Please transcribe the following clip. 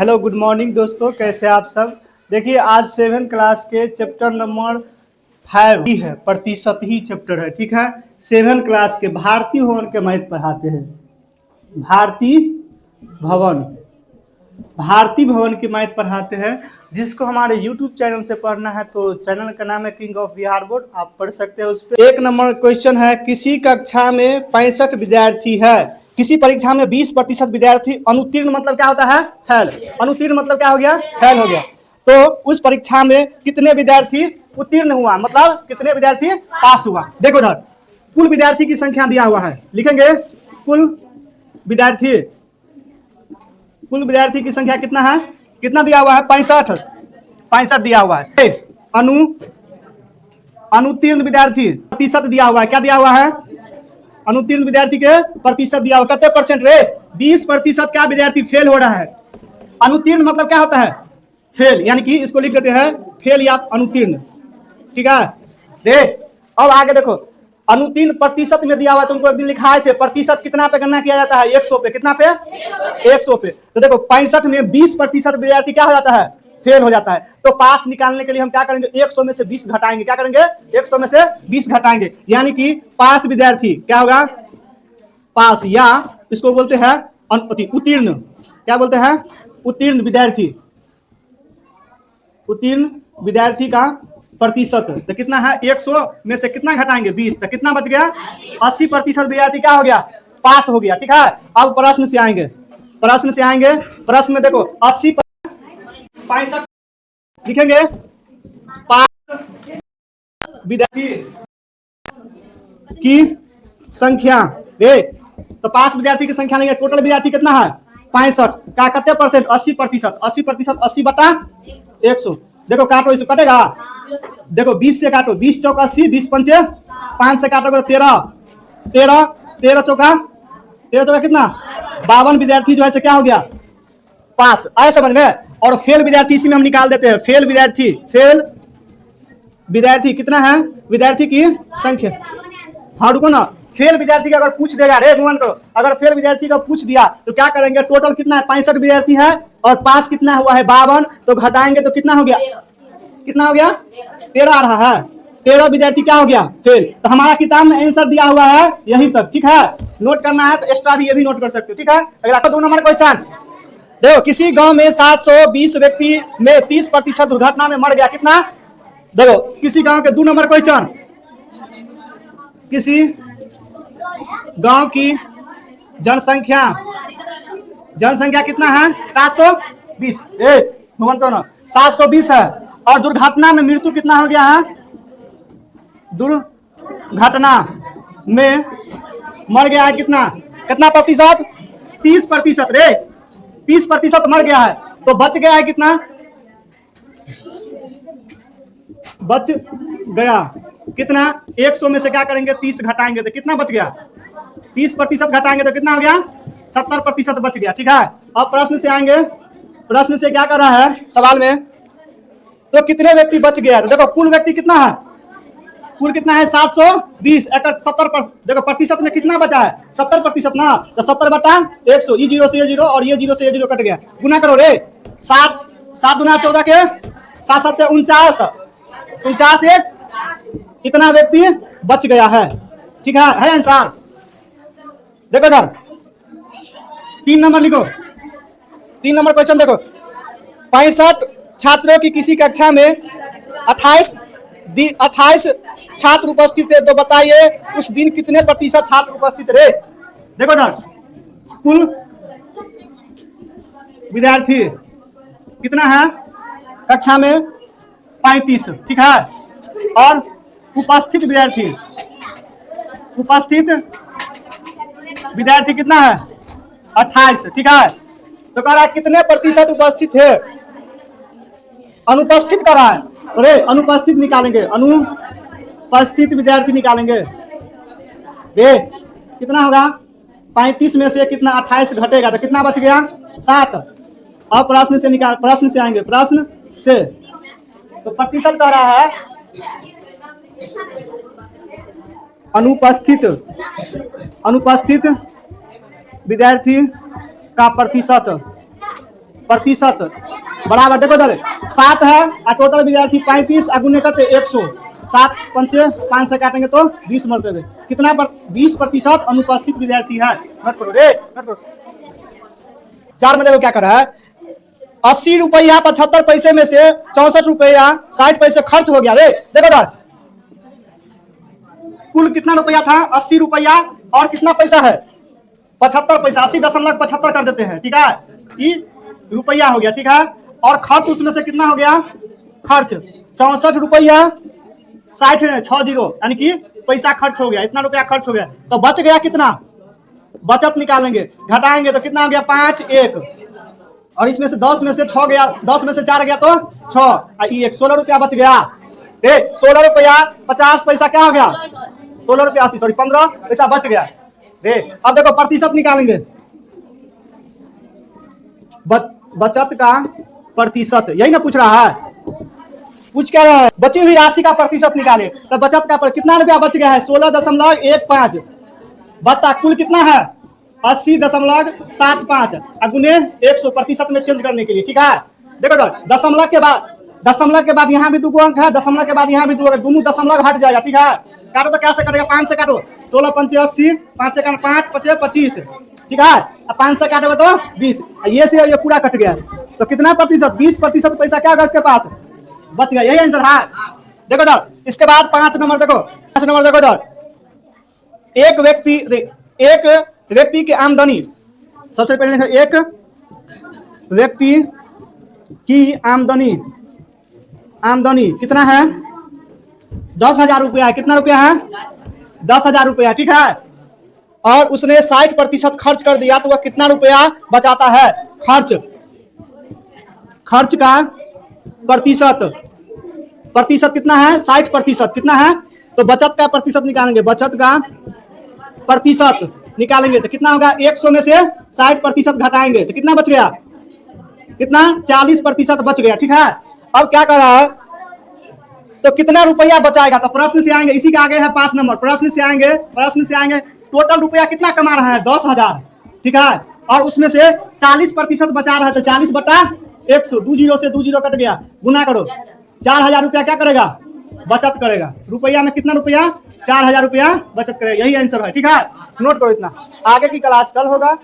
Hello good morning दोस्तों, कैसे आप सब। देखिए आज 7 क्लास के चैप्टर नंबर 5 ही है, प्रतिशत ही चैप्टर है। ठीक है, 7 क्लास के भारतीय भवन के मैथ पढ़ाते हैं। भारतीय भवन की मैथ पढ़ाते हैं। जिसको हमारे YouTube चैनल से पढ़ना है तो चैनल का नाम है किंग ऑफ बिहार बोर्ड, आप पढ़ सकते हैं उस पर। 1 नंबर क्वेश्चन है, किसी कक्षा में 65 विद्यार्थी है, किसी परीक्षा में 20% विद्यार्थी अनुत्तीर्ण मतलब क्या होता है? फेल। अनुत्तीर्ण मतलब क्या हो गया? फेल हो गया। तो उस परीक्षा में कितने विद्यार्थी उत्तीर्ण हुआ, मतलब कितने विद्यार्थी पास हुआ। देखो इधर कुल विद्यार्थी की संख्या दिया हुआ है, लिखेंगे कुल विद्यार्थी की संख्या कितना है, कितना दिया हुआ है? 65 दिया हुआ है। अनुत्तीर्ण विद्यार्थी प्रतिशत दिया हुआ है, क्या दिया हुआ है? अनुत्तीर्ण विद्यार्थी के प्रतिशत दिया हुआ, कितने परसेंट रे? 20% क्या विद्यार्थी फेल हो रहा है। अनुत्तीर्ण मतलब क्या होता है? फेल, यानी कि इसको लिख देते हैं फेल या अनुत्तीर्ण। ठीक है रे। अब आगे देखो, अनुत्तीर्ण प्रतिशत में दिया हुआ, तुमको एक दिन लिखाए थे प्रतिशत कितना पे गणना किया जाता है? 100 पे। कितना पे? 100 पे। तो देखो 65 में 20% विद्यार्थी क्या हो जाता है? फेल हो जाता है। तो पास निकालने के लिए हम क्या करेंगे? 100 में से 20 घटाएंगे। क्या करेंगे? 100 में से 20 घटाएंगे, यानी कि पास विद्यार्थी क्या होगा? पास, या इसको बोलते हैं उत्तीर्ण। क्या बोलते हैं? उत्तीर्ण विद्यार्थी। उत्तीर्ण विद्यार्थी का प्रतिशत तो कितना है? 100 में से कितना घटाएंगे? 20, तो कितना बच गया? 80% विद्यार्थी क्या हो गया? पास हो गया। ठीक है, अब प्रश्न से आएंगे। प्रश्न में देखो 80 65 लिखेंगे पास विद्यार्थी की संख्या रे। तो पास विद्यार्थी की संख्या नहीं, टोटल विद्यार्थी कितना है? 65 का कितने परसेंट? 80%। 80% 80 बटा 100। देखो काटो, इसे कटेगा। देखो 20 से काटो, 20 चौका 80, 20 पंचे 5 से काटोगे 13 चौका कितना? 52 विद्यार्थी जो है क्या हो गया? पास। आए समझ में। और फेल विद्यार्थी इसी में हम निकाल देते हैं। फेल विद्यार्थी कितना है? विद्यार्थी की संख्या। हाँ रुको ना, फेल विद्यार्थी का अगर पूछ देगा रे मोहन को, अगर फेल विद्यार्थी का पूछ दिया तो क्या करेंगे? टोटल कितना है? 65 विद्यार्थी है और पास कितना हुआ है? 52। तो घटाएंगे तो कितना हो गया? कितना हो गया? 13 आ रहा है। 13 विद्यार्थी क्या हो गया? फेल। तो हमारा किताब में आंसर दिया हुआ है यहीं तक। ठीक है, नोट करना है तो एक्स्ट्रा भी ये भी नोट कर सकते हो। ठीक है, अगला 2 नंबर क्वेश्चन देखो, किसी गांव में 720 व्यक्ति में 30% दुर्घटना में मर गया, कितना? देखो किसी गांव के 2 नंबर क्वेश्चन, किसी गांव की जनसंख्या कितना है? 720। 720 है और दुर्घटना में मृत्यु कितना हो गया है? दुर्घटना में मर गया है कितना प्रतिशत? 30% रे। 30% मर गया है तो बच गया है कितना? बच गया कितना? 100 में से क्या करेंगे? 30 घटाएंगे तो कितना बच गया? 30% घटाएंगे तो कितना हो गया? 70% बच गया। ठीक है, अब प्रश्न से आएंगे। प्रश्न से क्या कर रहा है सवाल में? तो कितने व्यक्ति बच गया? तो देखो कुल व्यक्ति कितना है? कुल कितना है? 720। 70%। देखो प्रतिशत में कितना बचा है? 70% ना। तो 70 बटा 100, ये 0 से ये 0 और ये 0 से ये 0 कट गया। गुना करो रे। 7 गुना 14 के 7 7 49 एक इतना व्यक्ति बच गया है। ठीक है आंसर। देखो इधर 3 नंबर लिखो। 3 नंबर क्वेश्चन देखो, 65 छात्रों की किसी कक्षा में 28 छात्र उपस्थित है, तो बताइए उस दिन कितने प्रतिशत छात्र उपस्थित रहे। देखो इधर कुल विद्यार्थी कितना है कक्षा में? 35। ठीक है, और उपस्थित विद्यार्थी कितना है? 28। ठीक है, तो कह रहा है कितने प्रतिशत उपस्थित है? अनुपस्थित कर रहा है। अरे अनुपस्थित निकालेंगे, अनुपस्थित विद्यार्थी निकालेंगे रे। कितना होगा? 35 में से कितना 28 घटेगा तो कितना बच गया? 7। अब प्रश्न से आएंगे। प्रश्न से तो प्रतिशत कह रहा है अनुपस्थित विद्यार्थी का प्रतिशत प्रतिशत बराबर, देखो इधर 7 है और टोटल विद्यार्थी 35 गुने करते 100, 7 पंचे 5 से काटेंगे तो 20 मरते कितना 20% अनुपस्थित विद्यार्थी है। नोट करो रे, नोट करो। 4 में देखो क्या कर रहा है, 80 रुपया 75 पैसे में से 64 रुपया 60 पैसे खर्च हो गया रे। देखो इधर कुल कितना रुपया था, 80 रुपया और कितना पैसा है 75 पैसा, 80.75 कर देते हैं, ठीक है, ये रुपया हो गया, ठीक है। और खर्च उसमें से कितना हो गया, खर्च 64 रुपया 60 यानी कि पैसा खर्च हो गया, इतना रुपया खर्च हो गया। तो बच गया कितना, बचत निकालेंगे, घटाएंगे तो कितना हो गया 5 1, और इसमें से 10 में से 6 गया, 10 में से 4 गया तो 6 और ये 16 रुपया बच गया। 16 रुपया 50 पैसा क्या हो गया, 16 रुपया 15 पैसा बच गया रे। अब देखो प्रतिशत निकालेंगे, बचत का प्रतिशत, यही ना पूछ रहा है, पूछ क्या रहा है, बची हुई राशि का प्रतिशत निकाले। तो बचत का कितना रुपया बच गया है 16.15, बता कुल कितना है 80.75 गुने 100 प्रतिशत में चेंज करने के लिए, ठीक है। देखो तो दशमलव के बाद यहाँ भी 2 अंक है, दशमलव के बाद यहाँ भी 2 अंक, दोनों दशमलव हट जाएगा, ठीक है। काटो तो कैसे कटेगा, 5 से काटो, 16 पंचे 80, 5 से 5 पचे 25, ठीक है, 5 से काटोगे तो 20, ये से ये पूरा कट गया। तो कितना प्रतिशत, 20% पैसा क्या होगा इसके पास बच गया, यही आंसर है। देखो इधर इसके बाद 5 नंबर देखो, 5 नंबर देखो इधर, एक व्यक्ति की आमदनी, सबसे पहले देखो एक व्यक्ति की आमदनी कितना है 10,000 रुपया है, कितना रुपया है 10,000 रुपया, ठीक है। और उसने 60% खर्च कर दिया तो वह कितना रुपया बचाता है, खर्च का प्रतिशत कितना है 60%, कितना है, तो बचत का प्रतिशत निकालेंगे, बचत का प्रतिशत निकालेंगे तो कितना होगा, 100 में से 60% घटाएंगे तो कितना बच गया, कितना 40% बच गया, ठीक है। अब क्या कर रहा है, तो कितना रुपया बचाएगा, तो प्रश्न से आएंगे, इसी के आगे है 5 नंबर, प्रश्न से आएंगे टोटल रुपया कितना कमा रहा है 10,000, ठीक है, और उसमें से 40% बचा रहा है, तो 40/100, 2 जीरो से 2 जीरो कट गया, गुना करो, 4,000 रुपया क्या करेगा, बचत करेगा। रुपया में कितना रुपया, 4,000 रुपया बचत करेगा, यही आंसर है, ठीक है। नोट करो इतना, आगे की क्लास कल होगा।